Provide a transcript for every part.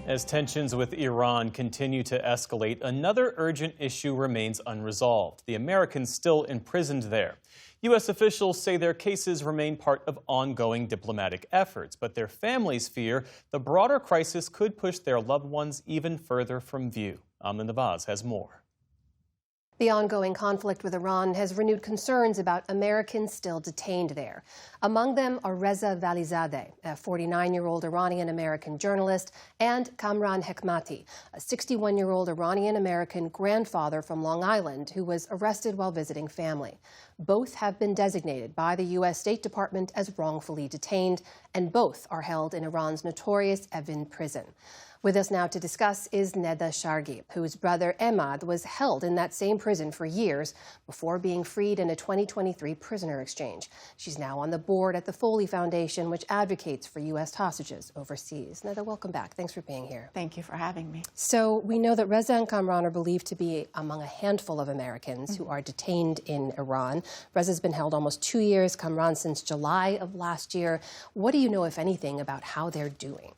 As tensions with Iran continue to escalate, another urgent issue remains unresolved: the Americans still imprisoned there. U.S. officials say their cases remain part of ongoing diplomatic efforts, but their families fear the broader crisis could push their loved ones even further from view. Amna Nawaz has more. The ongoing conflict with Iran has renewed concerns about Americans still detained there. Among them are Reza Valizadeh, a 49-year-old Iranian-American journalist, and Kamran Hekmati, a 61-year-old Iranian-American grandfather from Long Island who was arrested while visiting family. Both have been designated by the U.S. State Department as wrongfully detained, and both are held in Iran's notorious Evin prison. With us now to discuss is Neda Shargi, whose brother Emad was held in that same prison for years before being freed in a 2023 prisoner exchange. She's now on the board at the Foley Foundation, which advocates for U.S. hostages overseas. Neda, welcome back. Thanks for being here. Thank you for having me. So we know that Reza and Kamran are believed to be among a handful of Americans who are detained in Iran. Reza's been held almost 2 years, Kamran since July of last year. What do you know, if anything, about how they're doing?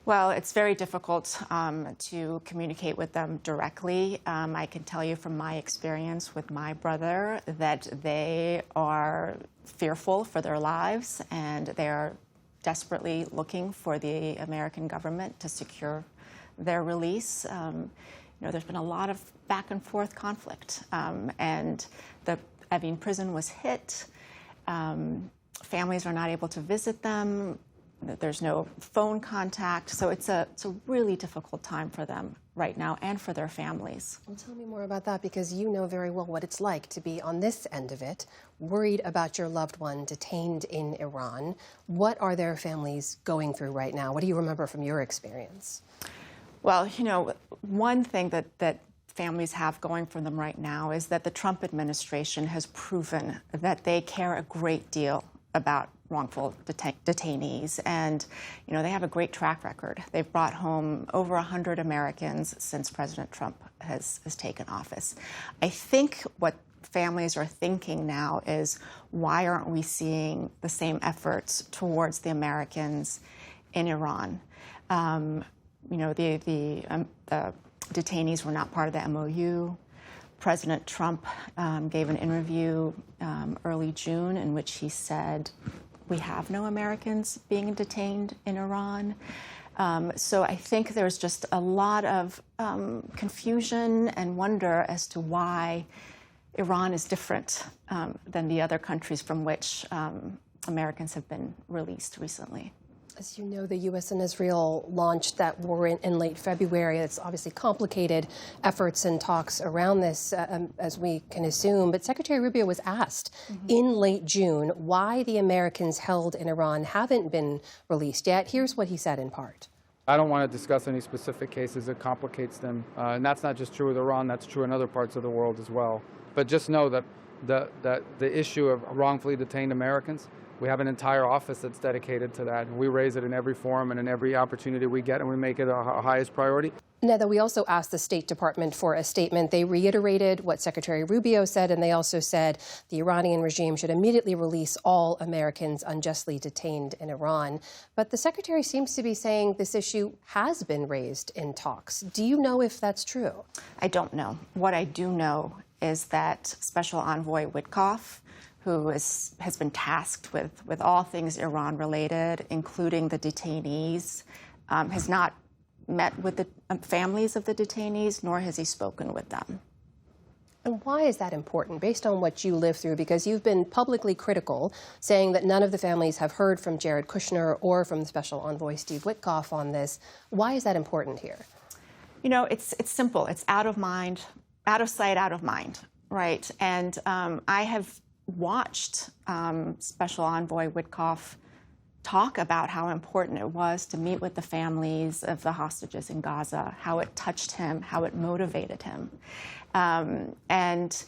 Well, it's very difficult to communicate with them directly. I can tell you from my experience with my brother that they are fearful for their lives, and they are desperately looking for the American government to secure their release. There's been a lot of back and forth conflict, and the Evin prison was hit. Families are not able to visit them. There's no phone contact, so it's a really difficult time for them right now and for their families. Well, tell me more about that, because you know very well what it's like to be on this end of it, worried about your loved one detained in Iran. What are their families going through right now? What do you remember from your experience? Well, one thing that families have going for them right now is that the Trump administration has proven that they care a great deal about wrongful detainees, and they have a great track record. They've brought home over 100 Americans since President Trump has taken office. I think what families are thinking now is, why aren't we seeing the same efforts towards the Americans in Iran? The detainees were not part of the MOU. President Trump gave an interview early June in which he said, we have no Americans being detained in Iran. So I think there's just a lot of confusion and wonder as to why Iran is different than the other countries from which Americans have been released recently. As you know, the U.S. and Israel launched that war in late February. It's obviously complicated efforts and talks around this, as we can assume. But Secretary Rubio was asked in late June why the Americans held in Iran haven't been released yet. Here's what he said in part. I don't want to discuss any specific cases. It complicates them. And that's not just true with Iran. That's true in other parts of the world as well. But just know that the issue of wrongfully detained Americans, we have an entire office that's dedicated to that. We raise it in every forum and in every opportunity we get, and we make it our highest priority. Neda, we also asked the State Department for a statement. They reiterated what Secretary Rubio said, and they also said the Iranian regime should immediately release all Americans unjustly detained in Iran. But the Secretary seems to be saying this issue has been raised in talks. Do you know if that's true? I don't know. What I do know is that Special Envoy Witkoff, who has been tasked with all things Iran-related, including the detainees, has not met with the families of the detainees, nor has he spoken with them. And why is that important, based on what you lived through? Because you've been publicly critical, saying that none of the families have heard from Jared Kushner or from the Special Envoy Steve Witkoff on this. Why is that important here? It's simple. It's out of mind, out of sight, out of mind, right? And I have watched Special Envoy Witkoff talk about how important it was to meet with the families of the hostages in Gaza, how it touched him, how it motivated him. And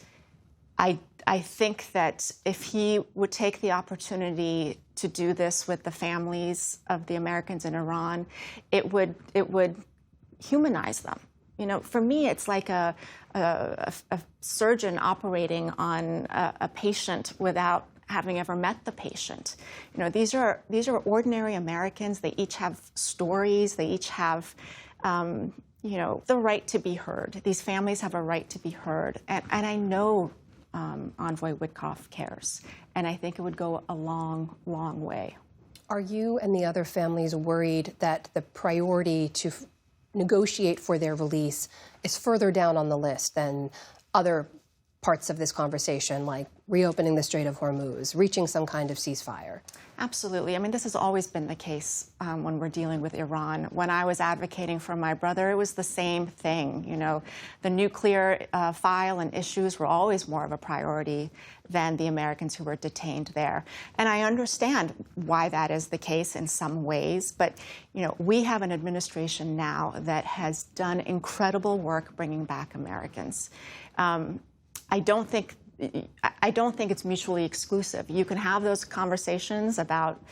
I think that if he would take the opportunity to do this with the families of the Americans in Iran, it would humanize them. For me, it's like a surgeon operating on a patient without having ever met the patient. You know, these are ordinary Americans. They each have stories. They each have, you know, the right to be heard. These families have a right to be heard. And I know Envoy Witkoff cares. And I think it would go a long, long way. Are you and the other families worried that the priority to negotiate for their release is further down on the list than other parts of this conversation, like reopening the Strait of Hormuz, reaching some kind of ceasefire? Absolutely. I mean, this has always been the case when we're dealing with Iran. When I was advocating for my brother, it was the same thing. You know, the nuclear file and issues were always more of a priority than the Americans who were detained there. And I understand why that is the case in some ways. But, you know, we have an administration now that has done incredible work bringing back Americans. I don't think it's mutually exclusive. You can have those conversations about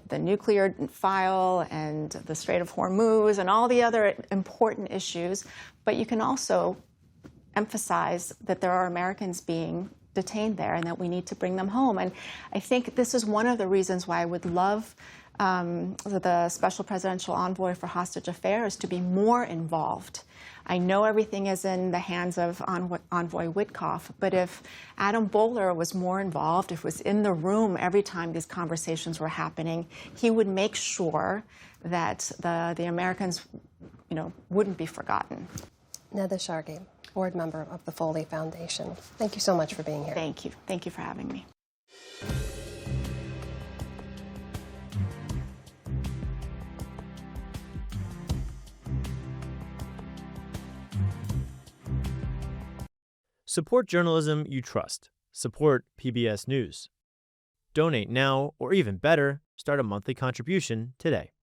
the nuclear file and the Strait of Hormuz and all the other important issues, but you can also emphasize that there are Americans being detained there and that we need to bring them home. And I think this is one of the reasons why I would love the Special Presidential Envoy for Hostage Affairs to be more involved. I know everything is in the hands of Envoy Witkoff, but if Adam Bowler was more involved, if he was in the room every time these conversations were happening, he would make sure that the Americans, you know, wouldn't be forgotten. Neda Shargi, board member of the Foley Foundation. Thank you so much for being here. Thank you. Thank you for having me. Support journalism you trust. Support PBS News. Donate now, or even better, start a monthly contribution today.